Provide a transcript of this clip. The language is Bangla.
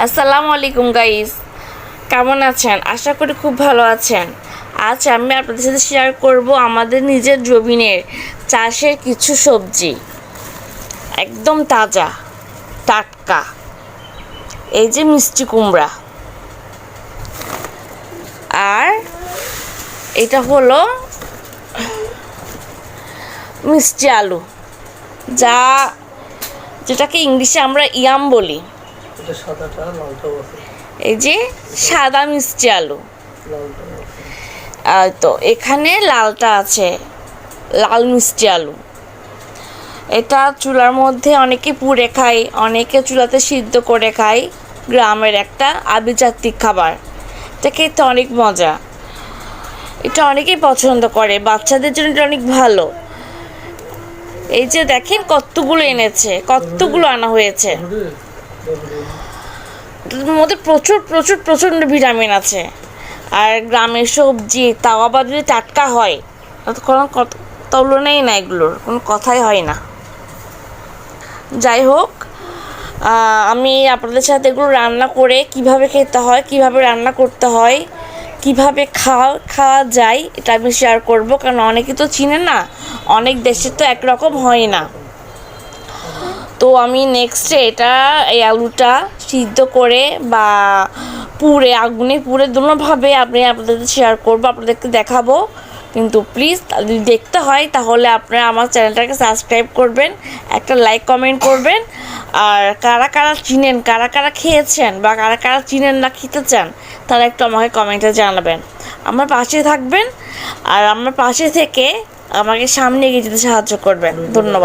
আসসালামু আলাইকুম গাইস, কেমন আছেন? আশা করি খুব ভালো আছেন। আজ আমি আপনাদের সাথে শেয়ার করব আমাদের নিজের জমিনের চাষের কিছু সবজি, একদম তাজা টাটকা। এই যে মিষ্টি কুমড়া, আর এটা হলো মিষ্টি আলু, যেটাকে ইংলিশে আমরা ইয়াম বলি। এই যে সাদা মিষ্টি আলু, তো এখানে লালটা আছে, লাল মিষ্টি আলু। এটা চুলার মধ্যে অনেকে পুড়ে খায়, অনেকে চুলাতে সিদ্ধ করে খায়। গ্রামের একটা আভিজাত্যিক খাবার, এটা খেতে অনেক মজা। এটা অনেকেই পছন্দ করে, বাচ্চাদের জন্য এটা অনেক ভালো। এই যে দেখেন কতগুলো এনেছে, কতগুলো আনা হয়েছে। এটার মধ্যে প্রচুর প্রচুর প্রচণ্ড ভিটামিন আছে। আর গ্রামের সবজি, তাও আবার যদি টাটকা হয়, কোনো তুলনাই না, এগুলোর কোনো কথাই হয় না। যাই হোক, আমি আপনাদের সাথে এগুলো রান্না করে কিভাবে খেতে হয়, কিভাবে রান্না করতে হয়, কিভাবে খাওয়া যায়, এটা আমি শেয়ার করব। কারণ অনেকে তো চিনে না, অনেক দেশে তো একরকম হয় না। তো আমি নেক্সটে এই আলুটা সিদ্ধ করে বা আগুনে পুড়ে দুটোভাবে আপনাদের শেয়ার করবো, আপনাদেরকে দেখাবো। কিন্তু প্লিজ যদি দেখতে হয় তাহলে আপনারা আমার চ্যানেলটাকে সাবস্ক্রাইব করবেন, একটা লাইক কমেন্ট করবেন। আর কারা কারা চিনেন, কারা কারা খেয়েছেন, বা কারা কারা চিনেন না, খেতে চান, তারা একটু আমাকে কমেন্টে জানাবেন। আমার পাশে থাকবেন, আর আমার পাশে থেকে আমাকে সামনে এগিয়ে যেতে সাহায্য করবেন। ধন্যবাদ।